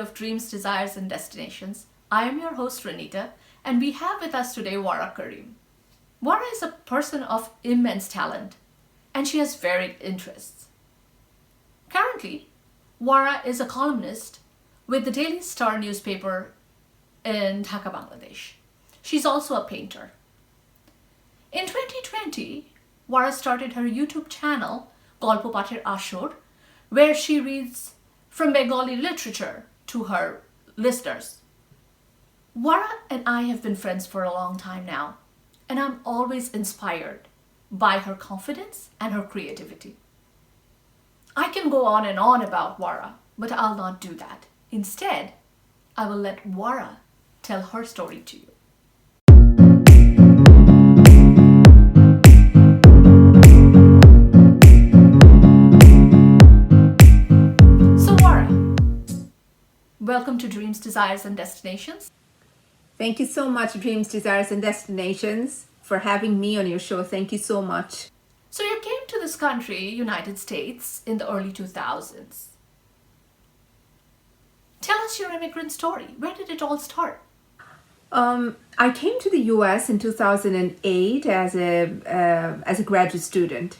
of Dreams, Desires, and Destinations. I am your host, Renita, and we have with us today Wara Karim. Wara is a person of immense talent, and she has varied interests. Currently, Wara is a columnist with the Daily Star newspaper in Dhaka, Bangladesh. She's also a painter. In 2020, Wara started her YouTube channel, Golpo Pathir Ashor, where she reads from Bengali literature to her listeners. Wara and I have been friends for a long time now, and I'm always inspired by her confidence and her creativity. I can go on and on about Wara, but I'll not do that. Instead, I will let Wara tell her story to you. Welcome to Dreams, Desires, and Destinations. Thank you so much, Dreams, Desires, and Destinations, for having me on your show. Thank you so much. So you came to this country, United States, in the early 2000s. Tell us your immigrant story. Where did it all start? I came to the U.S. in 2008 as a graduate student.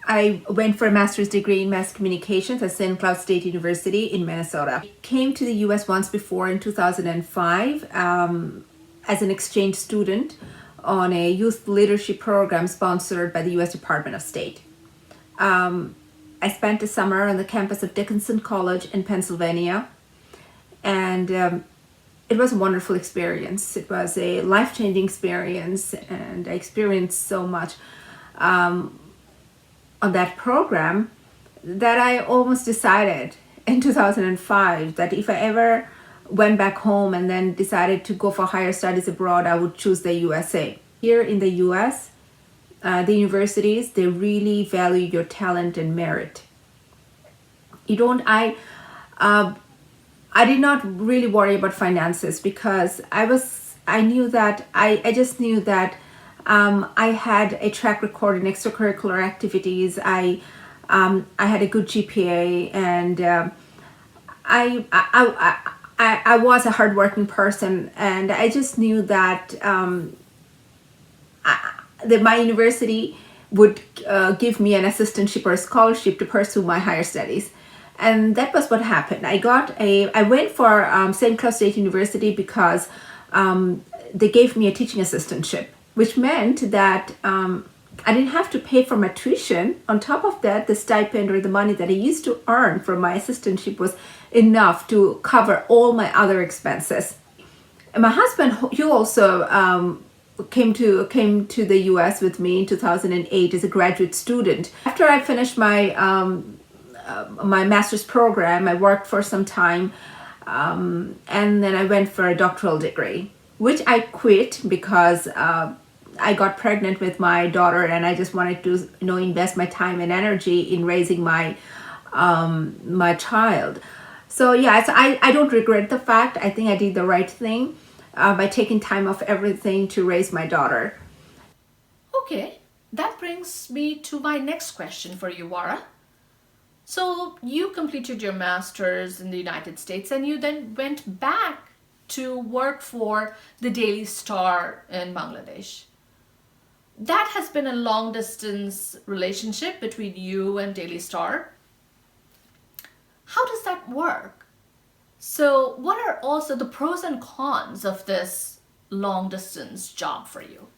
I went for a master's degree in mass communications at St. Cloud State University in Minnesota. I came to the US once before in 2005 as an exchange student on a youth leadership program sponsored by the US Department of State. I spent the summer on the campus of Dickinson College in Pennsylvania, and it was a wonderful experience. It was a life-changing experience, and I experienced so much on that program that I almost decided in 2005 that if I ever went back home and then decided to go for higher studies abroad, I would choose the USA. Here in the US, the universities, they really value your talent and merit. I did not really worry about finances because I just knew that I had a track record in extracurricular activities. I had a good GPA, and I was a hardworking person, and I just knew that that my university would give me an assistantship or a scholarship to pursue my higher studies. And that was what happened. I went for St. Cloud State University because they gave me a teaching assistantship, which meant that I didn't have to pay for my tuition. On top of that, the stipend or the money that I used to earn from my assistantship was enough to cover all my other expenses. And my husband, he also came to the US with me in 2008 as a graduate student. After I finished my master's program, I worked for some time, and then I went for a doctoral degree, which I quit because I got pregnant with my daughter, and I just wanted to invest my time and energy in raising my child. So yes, I don't regret the fact. I think I did the right thing by taking time off everything to raise my daughter. Okay, that brings me to my next question for you, Wara. So you completed your master's in the United States, and you then went back to work for the Daily Star in Bangladesh. That has been a long distance relationship between you and Daily Star. How does that work? So what are also the pros and cons of this long distance job for you?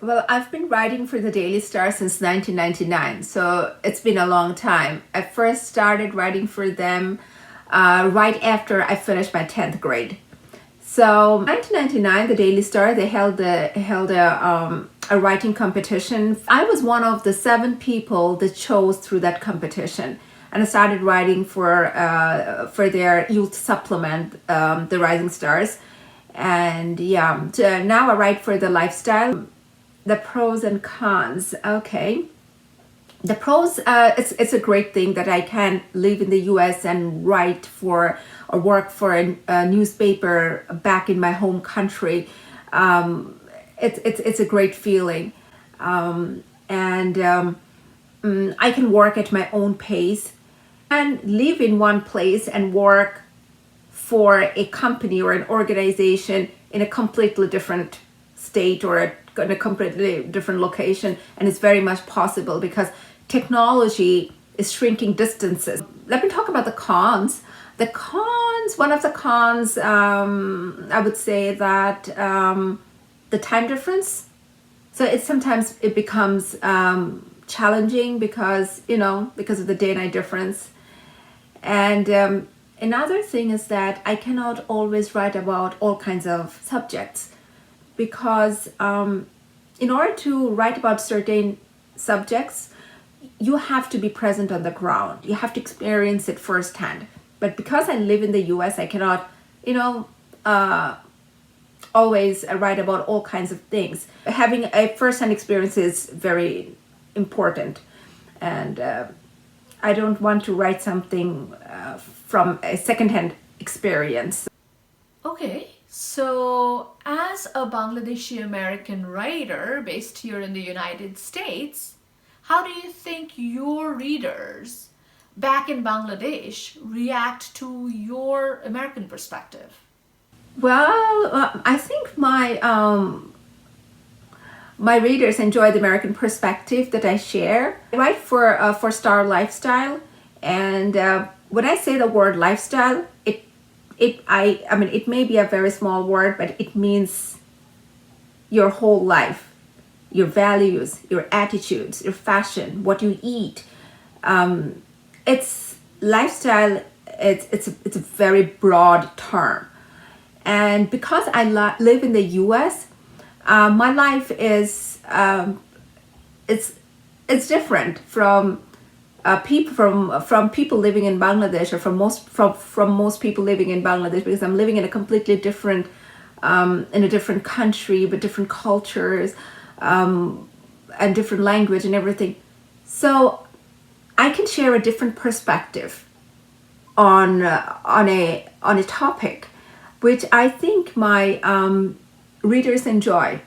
Well, I've been writing for the Daily Star since 1999, so it's been a long time. I first started writing for them right after I finished my 10th grade. So 1999, the Daily Star, they held a writing competition. I was one of the 7 people that chose through that competition, and I started writing for their youth supplement, the Rising Stars. And yeah, so now I write for the lifestyle. The pros and cons. Okay. The pros, it's a great thing that I can live in the US and write for or work for a newspaper back in my home country. It's a great feeling. And I can work at my own pace. and live in one place and work for a company or an organization in a completely different state or in a completely different location. And it's very much possible because technology is shrinking distances. Let me talk about the cons. The cons, one of the cons, I would say that the time difference. So sometimes it becomes challenging because of the day and night difference. And another thing is that I cannot always write about all kinds of subjects because in order to write about certain subjects, you have to be present on the ground. You have to experience it firsthand. But because I live in the US, I cannot, always write about all kinds of things. Having a first-hand experience is very important. And I don't want to write something from a second-hand experience. Okay, so as a Bangladeshi American writer based here in the United States, how do you think your readers back in Bangladesh react to your American perspective? Well, I think my readers enjoy the American perspective that I share. I write for Star Lifestyle, and when I say the word lifestyle, I mean it may be a very small word, but it means your whole life, your values, your attitudes, your fashion, what you eat. It's lifestyle. It's a very broad term, and because I live in the U.S., my life is it's different from people from people living in Bangladesh, or from most people living in Bangladesh, because I'm living in a completely different in a different country with different cultures and different language and everything. So I can share a different perspective on a topic, which I think my readers enjoy,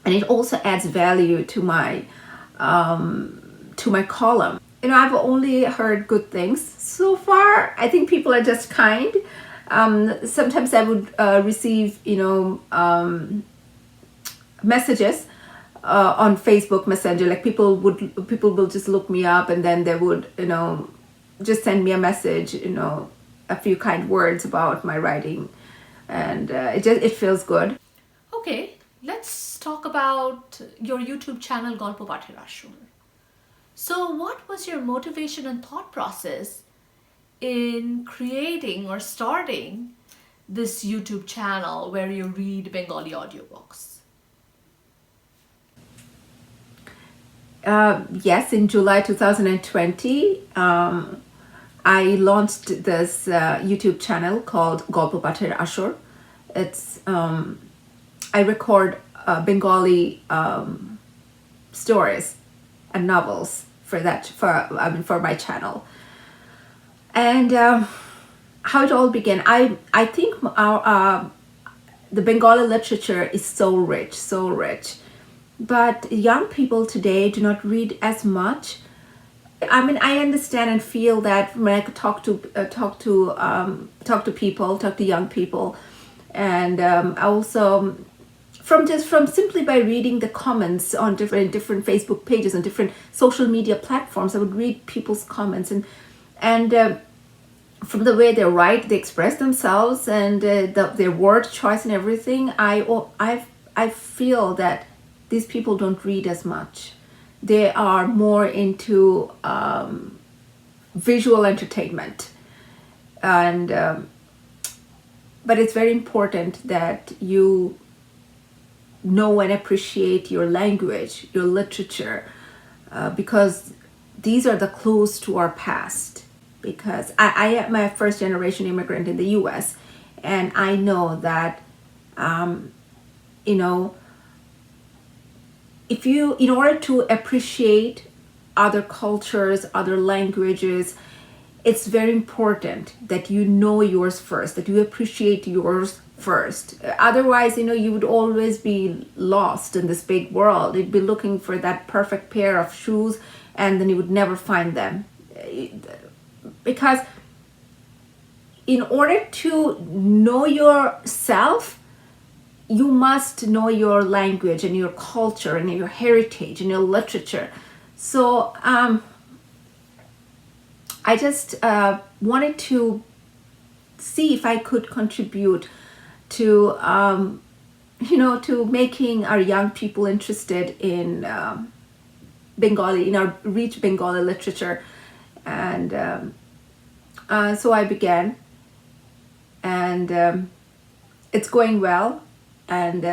and it also adds value to my column. I've only heard good things so far. I think people are just kind. Sometimes I would receive messages on Facebook Messenger. Like people will just look me up, and then they would just send me a message, a few kind words about my writing, and it feels good. Okay, let's talk about your YouTube channel Golpo Pather Ashur. So what was your motivation and thought process in creating or starting this YouTube channel where you read Bengali audiobooks? Yes, in July 2020, I launched this YouTube channel called Golpo Pather Ashur. It's I record Bengali stories and novels for my channel. And how it all began, I think the Bengali literature is so rich, but young people today do not read as much. I mean, I understand and feel that when I talk to young people, and also from simply by reading the comments on different Facebook pages and different social media platforms, I would read people's comments, and from the way they write, they express themselves, and their word choice and everything. I feel that these people don't read as much. They are more into visual entertainment, and but it's very important that you know and appreciate your language, your literature, because these are the clues to our past. Because I am a first generation immigrant in the US, and I know that in order to appreciate other cultures, other languages, it's very important that you know yours first, that you appreciate yours first. Otherwise, you would always be lost in this big world. You'd be looking for that perfect pair of shoes, and then you would never find them. because in order to know yourself, you must know your language and your culture and your heritage and your literature. So I just wanted to see if I could contribute to to making our young people interested in Bengali, in our rich Bengali literature. And so I began, and it's going well. And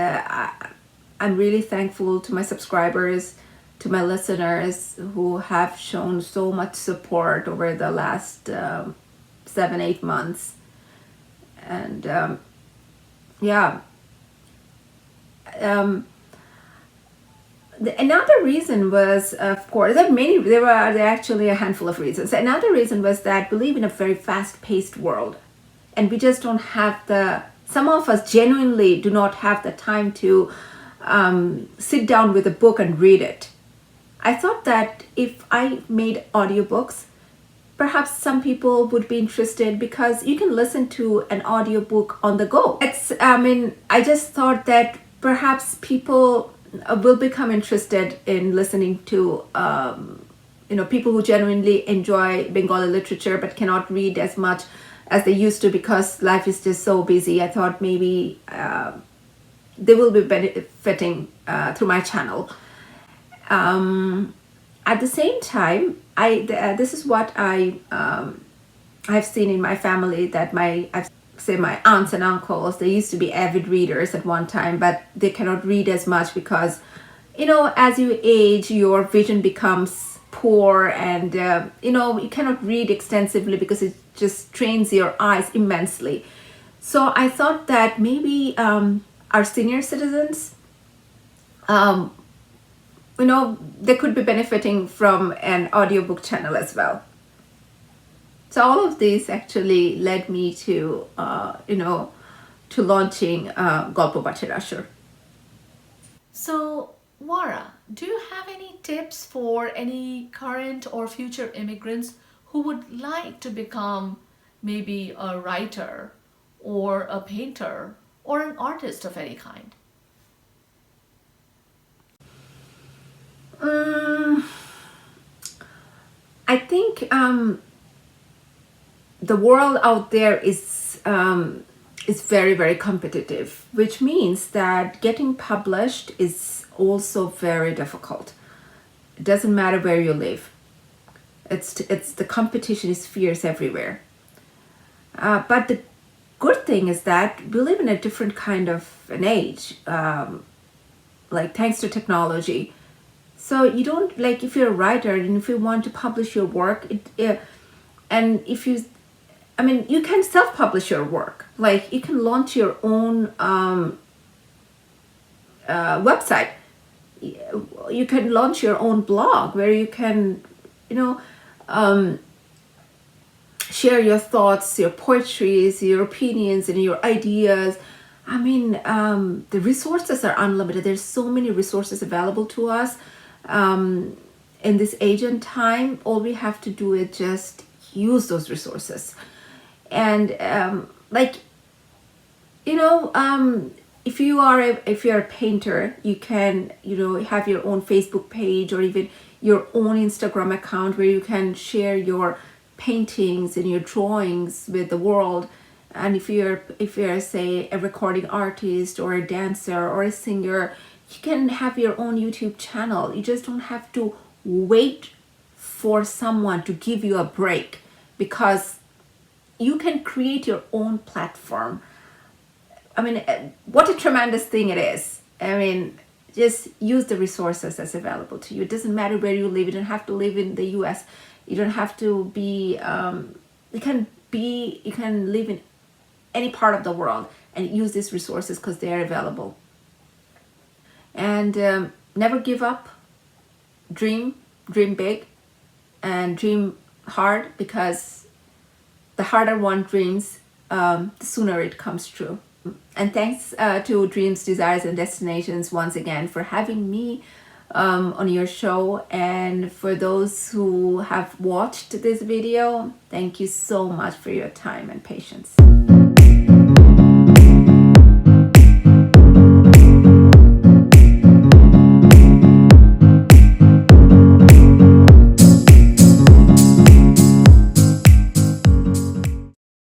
I'm really thankful to my subscribers, to my listeners who have shown so much support over the last 7-8 months. And another reason was, of course, there were actually a handful of reasons. Another reason was that we live in a very fast-paced world, and we just don't have some of us genuinely do not have the time to sit down with a book and read it. I thought that if I made audiobooks, perhaps some people would be interested, because you can listen to an audiobook on the go. I just thought that perhaps people will become interested in listening to people who genuinely enjoy Bengali literature but cannot read as much as they used to because life is just so busy. I thought maybe they will be benefiting through my channel. At the same time, this is what I've seen in my family, that my aunts and uncles, they used to be avid readers at one time, but they cannot read as much because, as you age, your vision becomes poor, and you cannot read extensively because it just strains your eyes immensely. So I thought that maybe our senior citizens, they could be benefiting from an audiobook channel as well. So all of this actually led me to launching Golpo Pathir Asor. So, Wara, do you have any tips for any current or future immigrants who would like to become maybe a writer or a painter or an artist of any kind? I think the world out there is very, very competitive, which means that getting published is also very difficult. It doesn't matter where you live. It's the competition is fierce everywhere. But the good thing is that we live in a different kind of an age, thanks to technology. So you don't, if you're a writer and if you want to publish your work, you can self-publish your work. You can launch your own website. You can launch your own blog where you can, share your thoughts, your poetries, your opinions, and your ideas. The resources are unlimited. There's so many resources available to us. In this age and time, all we have to do is just use those resources. And if you're a painter, you can have your own Facebook page or even your own Instagram account where you can share your paintings and your drawings with the world. And if you're say a recording artist or a dancer or a singer, you can have your own YouTube channel. You just don't have to wait for someone to give you a break, because you can create your own platform. What a tremendous thing it is. Just use the resources that's available to you. It doesn't matter where you live. You don't have to live in the US. You don't have to be, you can live in any part of the world and use these resources because they are available. And never give up. Dream big, and dream hard, because the harder one dreams, the sooner it comes true. And thanks to Dreams, Desires, and Destinations once again for having me on your show. And for those who have watched this video, thank you so much for your time and patience.